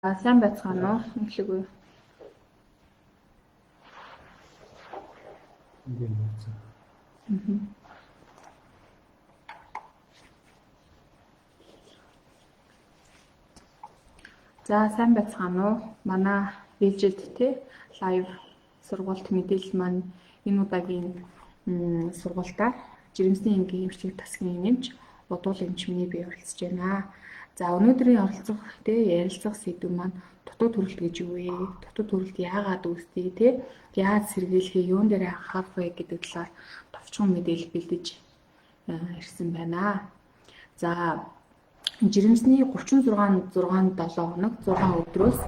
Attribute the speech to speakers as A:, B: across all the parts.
A: Сайн байцгаана уу? Өглөөгүй.
B: Ингээд байна.
A: За сайн байцгаана уу? Манай ээлжид лайв сургалт мэдээлэл маань энэ удаагийн сургалтаар жирэмсний энгийн эмчилгээ тасгийн нэмж бодвол эмчмний бий оролцож байна. За өнөөдрийн ярилцах сэдв маань дутуу төрөлт гэж юу вэ? Дутуу төрөлт яагаад үүсдэг яаж сэргийлэх, юун дээр анхаарах вэ гэдэг талаар товчхон мэдээлэл бэлдэж ирсэн байна. За жирэмсний 36-6-7 хоног 6 өдрөөс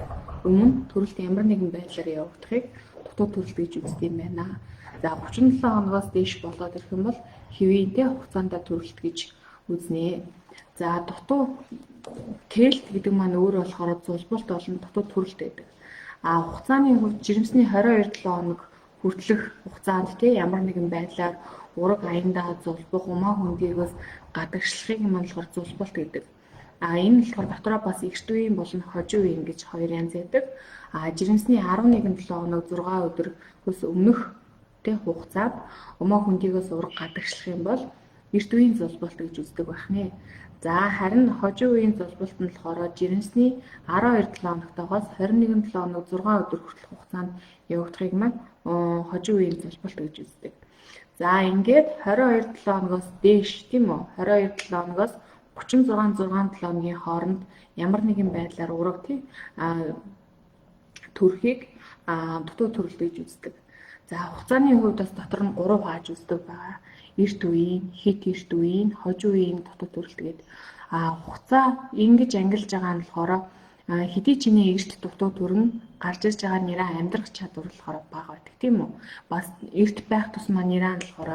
A: өмнө төрөлт ямар нэгэн байдлаар явагдахыг дутуу төрөлт гэж үздэг юм байна. За 37 хоногоос дээш болоод ирэх юм бол хэвийнтэй хугацаанд төрөлт гэж үзнэ. За дутуу кэлт гэдэг маань өөр болохоор зулбалт болон дутуу төрөлт байдаг. Хугацааны хувьд жирэмсний 22-7 хоног хүртэлх хугацаанд ямар нэгэн байдлаар ураг аяндаа зулбах, умаа хөндийгөөс гадагшлахыг болохоор зулбалт гэдэг. Энэ болохоор дотроо бас эрт үеийн болон хожим үеийн гэж хоёр янз байдаг. Жирэмсний 11-7 хоног 6 өдрөөс өмнөх хугацаанд умаа хөндийгөөс ураг гадагшлах юм бол эрт үеийн зулбалт гэж үздэг байна. За харин хожим үеийн зулбалт нь болохоор жирэмсний 12-7 хоногтойгоос 21-7 хоног 6 өдөр хүртэлх хугацаанд явагдахыг маань хожим үеийн зулбалт гэж үздэг. За ингээд 22-7 хоногоос дээш тийм үү? 22-7 хоногоос 36-6-7 хоногийн хооронд ямар нэгэн байдлаар ураг төрхийг дутуу төрөлт гэж үздэг. За хугацааны хувьд бас дотор нь 3 хааж үздэг байгаа. Эрт үеийн, хит эрт үеийн, хожим үеийн дутуу төрөлт гэдэг. Хугацаа ингэж ангилж байгаа нь болохоор хэдий чиний эрт дутуу төрн гарч ирж байгаа нэрээ амьдрах чадвар болохоор бага байдаг тийм үү? Бас эрт байх тусмаа нэрээ нь болохоор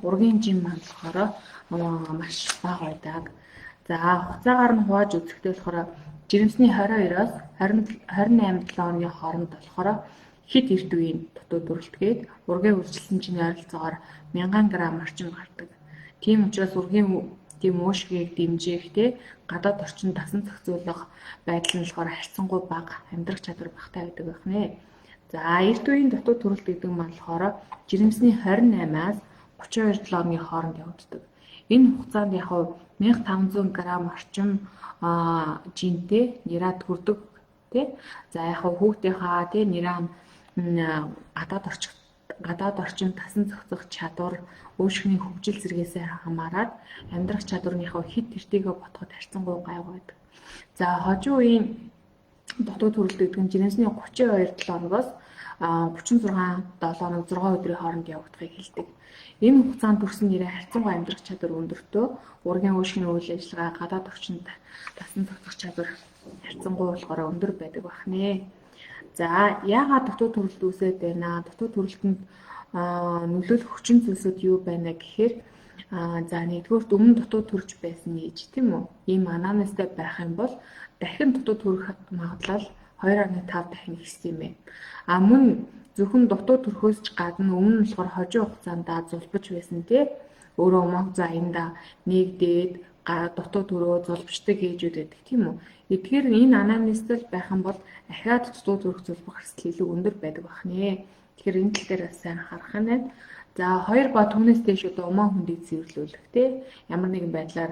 A: ургийн жин маань болохоор маш бага байдаг. За хугацаагаар нь хувааж үзэхдээ болохоор жирэмсний 22-оос 28-7 хоногийн хооронд болохоор хит эрт үеийн дутуу төрөлтгээд ургийн үржилсэн чиний ойролцоогоор 1000 г орчим гардаг. Тийм учраас ургийн уушгийг дэмжих гадаад орчинд дасан зохицуулах байдал нь болохоор харьцангуй бага амьдрах чадвар багтай байдаг байна. За эрт үеийн дутуу төрөлт гэдэг маань болохоор жирэмсний 28-аас 32-7 хоногийн хооронд явагддаг. Энэ хугацаанд 1500 г орчим жинтэй нэраа төрдөг За хүүхдийнхаа нэраа гадаад орчинд дасан зохицох чадвар, уушгины хөгжил зэргээс хамаарат амьдрах чадварынхаа хит эртийгээ ботход харьцангуй гайгүй байдаг. За хожим үеийн дутуу төрөлт гэдэг нь жирэмсний 32-7 хоногоос 36-7 хоног 6 өдрийн хооронд явагдахыг хэлдэг. Энэ хугацаанд төрсэн нэрээ харьцангуй амьдрах чадвар өндөртөө ургийн уушгины үйл ажиллагаа гадаад орчинд дасан зохицох чадвар харьцангуй болохоор өндөр байдаг байна. За яагаад дутуу төрөлт үүсээд байна? Дутуу төрөлтөнд нөлөөлөх хүчин зүйлсүүд юу байна гэхээр за нэгдүгürt өмнө дутуу төрж байсан ээж тийм үү? Ийм анамнестай байх юм бол дахин дутуу төрөх магадлал 2.5 дахин ихсэн юм байна. Мөн зөвхөн дутуу төрхөөс ч гадна өмнө нь болохоор хожим хугацаанд зулбаж байсан өөрөө умаа хүзээ аяндаа нэгдээд дутуу төрөө зулбчдаг ээжүүд байдаг тийм үү? Эдгээр энэ анамнестал байх юм бол ахиад дутуу төрөх зулбах эрсдэл илүү өндөр байдаг байна. Тэгэхээр энэ тал дээр бас сайн анхаарах нь байна. За 2 ба түүнээс дээш умаа хүндийг цэвэрлүүлэх ямар нэгэн байдлаар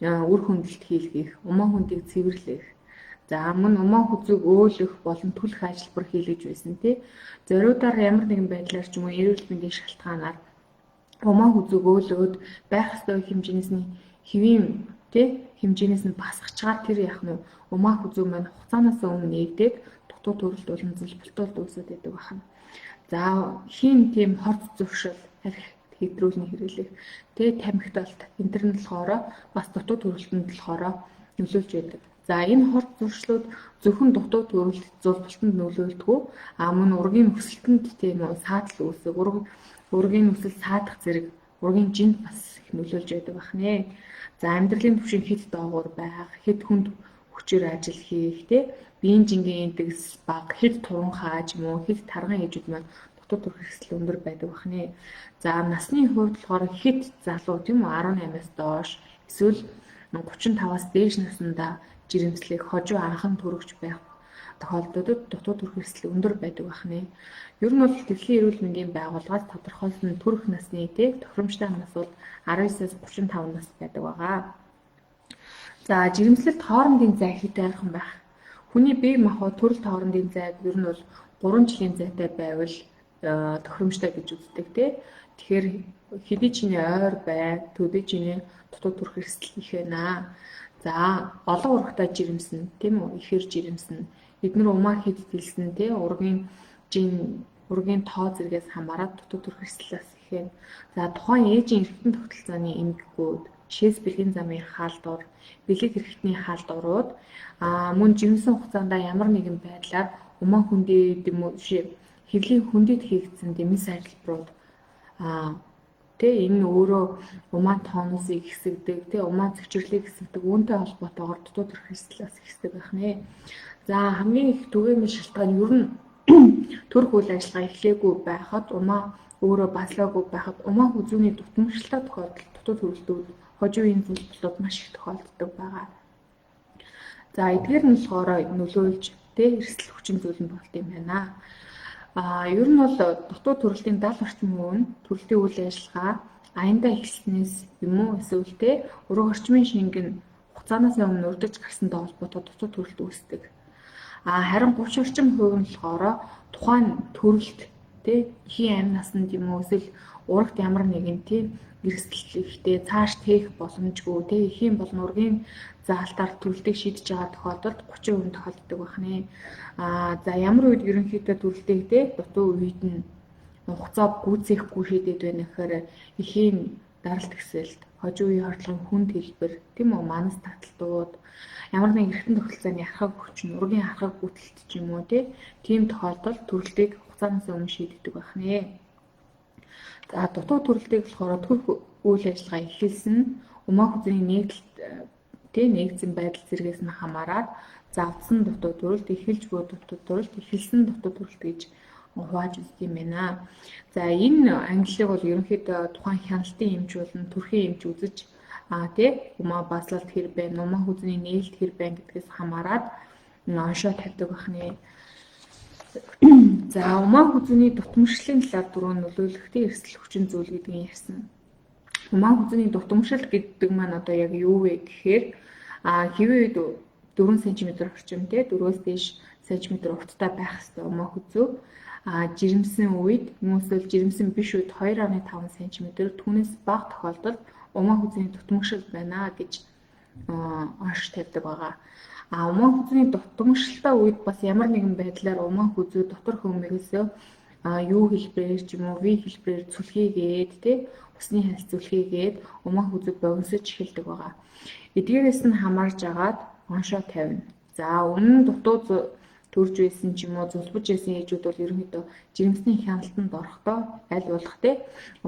A: үр хөндлөлт хийлгэх, умаа хүндийг цэвэрлэх. За мөн умаа хүзүүг өөлөх болон түлэх ажиллбар хийлгэж байсан зориудаар ямар нэгэн байдлаар ч юм уу эрүүл мэндийн шалтгаанаар умаа хүзүүг өөлөөд байх ёстой хэмжээс нь хэвийн хэмжээс нь басгачаар тэр умаа хүзүү маань хугацаанаас өмнө нэгдээд дутуу төрөлт болон зулбалтууд үүсэж байдаг байна. За хин тийм хорц зуршил хэтрүүлний хэрэглэх тамхиталт энэ төр нь болохоор бас дутуу төрөлтөнд болохоор нөлөөлж байдаг. За энэ хорц зуршлууд зөвхөн дутуу төрөлт зулбалтанд нөлөөлдөггүй мөн ургийн өсөлтөнд саатал үүсэх, ургийн өсөлт саадах зэрэг ургийн жинд бас их нөлөөлж байдаг байна. За амьдралын түвшин хэд доогуур байх, хэд хүнд хүчээр ажил хийх, биеийн жингийн индекс бага, хэд туран хааж юм уу, хэд тарган ээжүүд маань дутуу төрөх эрсдэл өндөр байдаг байна. За насны хувьд болохоор хэд залуу 18-аас доош эсвэл 35-аас дээш наснда жирэмслийг хожуу анхан төрөгч байх тохиолдлуудад дутуу төрөх эрсдэл өндөр байдаг байна. Ер нь бол Дэлхийн эрүүл мэндийн байгууллагаас тодорхойлсон төрөх насны тохиромжтой нас бол 19-аас 35 нас байдаг байгаа. За жирэмслэлт хоорондын зай хэд ойрхон байх. Хүний бие махбод төрөлт хоорондын зайг ер нь бол 3 жилийн зайтай байвал тохиромжтой гэж үздэг тий. Тэгэхээр хэдий чиний ойр бай, төдий чиний дутуу төрөх эрсдэл их байна. За олон урагтай жирэмсэн тийм үү? Ихэр жирэмсэн. Эдгээр умаа хэд дэлсэн тий ургийн тоо зэргээс хамаарат дутуу төрөх эрсдлээс их байна. За тухайн ээжийн эргэтэн тогтолцооны эмгэгүүд жишээс бэлгийн замын хаалдвар, бэлэг хэрэгтний хаалдварууд мөн жирэмсэн хугацаанд ямар нэгэн байдлаар умаа хүндийд юм уу хэвлийн хүндийд хийгдсэн дэмэс арилбарууд энэ өөрөө умаа тонусыг хэсэгдэг, умаа цэвчрлийг хэсэгдэг, үүнтэй холбоотойгоор дутуу төрөх эрсдлээс ихсдэг байх нэ. За хамгийн их түгээмэл шалтгаан ер нь төрөх үйл ажиллагаа эхлээгүй байхад, умаа өөрөө баслаагүй байхад, умаа хүзүүний дутмагшилтай тохиолдолд дутуу төрөлтүүд хожуугийн зүйлсүүд маш их тохиолддог байгаа. За эдгээр нь болохоор нөлөөлж эрсдэл хүчин зүйл нь болт юм байна. Ер нь бол дутуу төрөлтийн 70 орчим хувь нь төрөлтийн үйл ажиллагаа аяндаа эхэлснээс юм уу эсвэл ураг орчмын шингэн хугацаанаас өмнө урдж гарсантай холбоотой дутуу төрөлт үүсдэг. Харин 30 орчим хувь нь болохоор тухайн төрөлт эхийн амь наснд юм уу эсвэл урагт ямар нэгэн эрсдэлтэй цааш тээх боломжгүй эхийн болон ургийн заалтаар төрөлтийг шийдэж байгаа тохиолдолд 30% тохиолддог байна. За ямар үед ерөнхийдөө төрөлтийг дутуу үед нь хугацаа гүйцэхгүй шийдэд байна гэхээр эхийн даралт хэсэлт, хожуу үеийн хордлогын хүнд хэлбэр, тийм үү манас таталтууд, ямар нэгэн эргэтэн тогтолцооны архаг хүчин, ургийн архаг гүйцэлт ч юм уу тийм тохиолдолд төрөлтийг хугацаанаас өмнө шийддэг байна. За дутуу төрөлтийг болохоор төрөх үйл ажиллагаа эхэлсэн умаа хүзний нэгдсэн байдал зэргээс нь хамаарат завдсан дутуу төрөлт, эхэлж буй дутуу төрөлт, эхэлсэн дутуу төрөлт гэж хувааж үздэг юм байна. За энэ ангиллыг бол ерөнхийдөө тухайн хяналтын эмч болон төрхийн эмч үзэж умаа баслалт хэр байна, умаа хүзний нээлт хэр байна гэдгээс хамаарат оншоо тавьдаг байна. За умаа хүзний дутмагшлын талаар дөрөв нөлөөлөхтэй эрсдэл хүчин зүйл гэдгийг ярьсан. Умаа хүзний дутмагшил гэдэг маань одоо яг юу вэ гэхээр хэвээ 4 см орчим 4-өөс дээш см урттай байх ёстой умаа хүзүү. Жирэмсэн үед хүмүүсэл жирэмсэн биш үед 2.5 см түүнээс бага тохиолдолд умаа хүзний дутмагшил байна гэж онш тавьдаг байгаа. Умаа хүзний дутмагшилтай үед бас ямар нэгэн байдлаар умаа хүзүү дотор хөмбөгөөс юу хэлбэрээр ч юм уу V хэлбэрээр зүлхийгээд усны хальс зүлхийгээд умаа хүзүү богиносож эхэлдэг байгаа. Эдгээрээс нь хамаарж агаад оншоо тавина. За өмнө нь дутуу төрж байсан ч юм уу зүлбэж байсан ээжүүд бол ерөнхийдөө жирэмсний хяналтанд орохдоо аль болох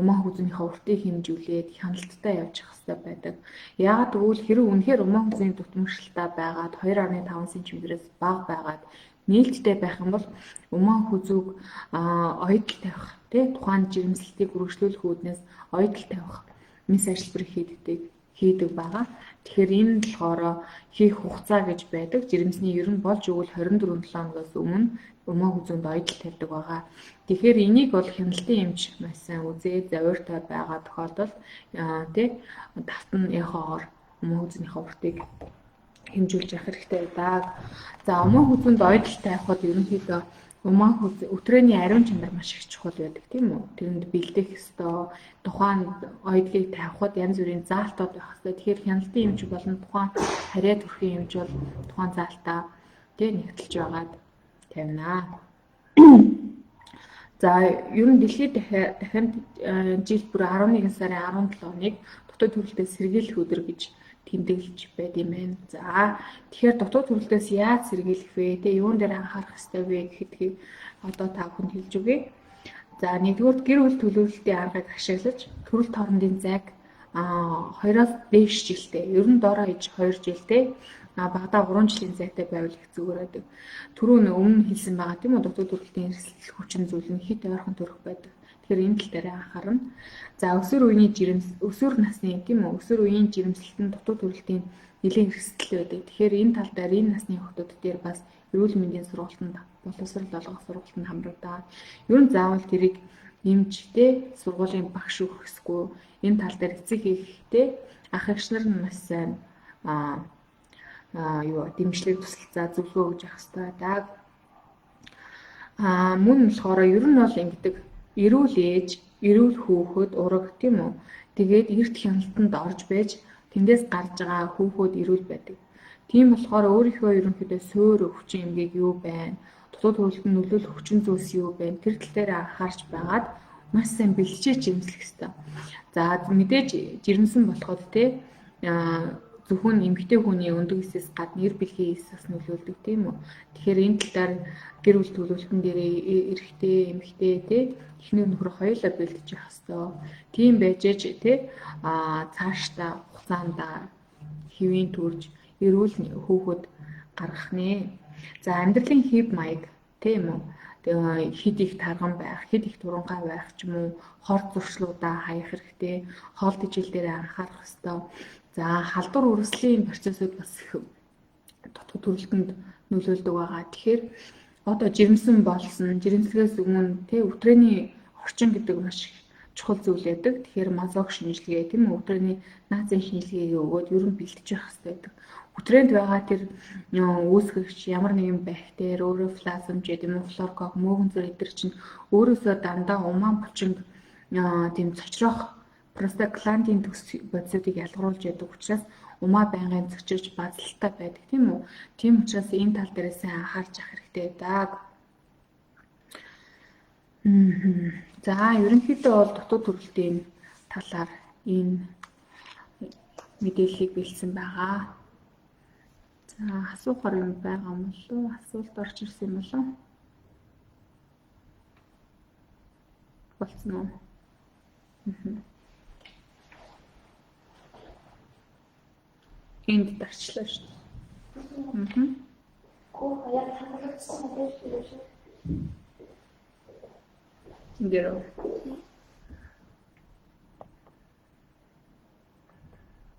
A: умаа хүзнийхээ уртыг хэмжүүлээд хяналттай явж явах хэрэгтэй байдаг. Яагаад гэвэл хэрэв үнэхээр умаа хүзний дутмагшилтай байгаад 2.5 см-ээс бага байгаад нээлттэй байх юм бол умаа хүзүүг ойдол тавих тухайн жирэмслэлтийг үргэлжлүүлэх үүднээс ойдол тавих мэс ажиллбар хийдэг байгаа. Тэгэхээр энэ болохоор хийх хугацаа гэж байдаг. Жирэмсний ер нь болж өгвөл 24 7-оноос өмнө умаа хүзүүнд ойдол тавьдаг байгаа. Тэгэхээр энийг бол хяналтын эмч маш сайн үзээд завууртай байгаа тохиолдолд давтан яхаар умаа хүзнийхээ уртыг хэмжүүлж явах хэрэгтэй байдаг. За умаа хүзүүнд ойдол тавихад ерөнхийдөө умаа хүзээ өтрөөний ариун чанар маш их чухал байдаг тийм үү? Тэрэнд бэлдэх ёстой. Тухайн ойдлыг тавихад янз бүрийн заалтууд байх ёстой. Тэгэхээр хяналтын эмч болон тухайн харьяа төрхийн эмч бол тухайн заалтаа нэгтэлж байгаад тавина. За ер нь дэлхийд дахин жил бүр 11 сарын 17-ныг дутуу төрөлтөөс сэргийлэх өдөр гэж тэмдэглэж байд юм байна. За тэгэхээр дутуу төрөлтөөс яаж сэргийлэх вэ? Юун дээр анхаарах ёстой вэ гэхэтгийг одоо та бүхэнд хэлж өгье. За нэгдүгээр гэр бүл төлөвлөлтийн аргыг ашиглаж төрөлт хоорондын зайг 2-оос дээш жилтэй. Ер нь доороо иж 2 жилтэй. Багадаа 3 жилийн зайтай байвал их зүгээр байдаг. Түрүүн өмнө хэлсэн байгаа тийм үү? Дутуу төрөлтийн эрсдэл хүчин зүйл нь хит ойрхон төрөх байдаг. Тэгэхээр энэ тал дээр анхаарна. За өсвөр насны тийм үү? Өсвөр үеийн жирэмслэлтэн дутуу төрөлтийн нэлээд эрсдэл байдаг. Тэгэхээр энэ тал дээр энэ насны хүүхдүүд дээр бас эрүүл мэндийн сургалтанд боловсрол олгох сургалтанд хамрагдаад ер нь заавал тэрийг эмчтэй сургуулийн багш өгөхгүй энэ тал дээр эцэг хийхдээ ах эгч нар нь маш сайн дэмжлэг тусалцаа зөвлөгөө өгж явах хэрэгтэй байдаг. Мөн болохоор ер нь бол ингэдэг эрүүл ээж, эрүүл хүүхэд ураг тийм үү. Тэгээд эрт хяналтанд орж байж тэндээс гарч байгаа хүүхэд эрүүл байдаг. Тийм болохоор өөрийнхөө ерөнхийдөө суурь өвчин эмгээг юу байна? Дутуу төрөлтөнд нөлөөлөх хүчин зүйлс юу байна? Тэр тал дээр анхаарч байгаад маш сайн бэлтжиж эмслэх хэрэгтэй. За мэдээж жирэмсэн болоход те зөвхөн эмэгтэй хүний өндөг эсээс гадна эр бэлгийн эсээс нөлөөлдөг тийм үү. Тэгэхээр энэ талаар гэр бүл төлөвлөлтөн дээр эрэгтэй, эмэгтэй те эхнэр нөхөр хоёулаа бэлтжиж явах хэрэгтэй. Тийм байж те цаашдаа хугацаанд хэвийн төрж эрүүл хүүхэд гаргах нэ. За амьдралын хэв маяг тийм үү. Хэд их тарган байх, хэд их туранхай байх ч юм уу, хорт зуршлуудаа хаях хэрэгтэй, хоол тэжээл дээр анхаарах хэрэгтэй. За халдвар үргэлжлэлийн процессыг бас их дутуу төрөлтөнд нөлөөлдөг байгаа. Тэгэхээр одоо жирэмсэн болсон, жирэмслэгээс өмнө өтрээний орчин гэдэг маш чухал зүйл байдаг. Тэгэхээр мазок шинжилгээ тийм үү, өтрээний наазын шинжилгээг өгөөд ер нь бэлтжиж явах хэрэгтэй байдаг. Өтрээнд байгаа тэр үүсгэгч ямар нэгэн бактери, орофлазм ч гэдэм үү, флоркок, мөөгөн зүр эдгээр чинь өөрөөсөө дандаа умаан булчинг тийм цочрох простагландин төс бодисуудыг ялгаруулж яадаг учраас умаа байнгын цочирч базалтай байдаг тийм үү. Тийм учраас энэ тал дээрээ сайн анхаарч явах хэрэгтэй байдаг. За ерөнхийдөө бол дутуу төрөлтийн талаар энэ мэдээллийг бэлдсэн байгаа. За асуухаар юм байгаа юм болов? Асуулт орж ирсэн юм болов? Болцсон уу? Энд дарчлаа шүү дээ. Энд дээр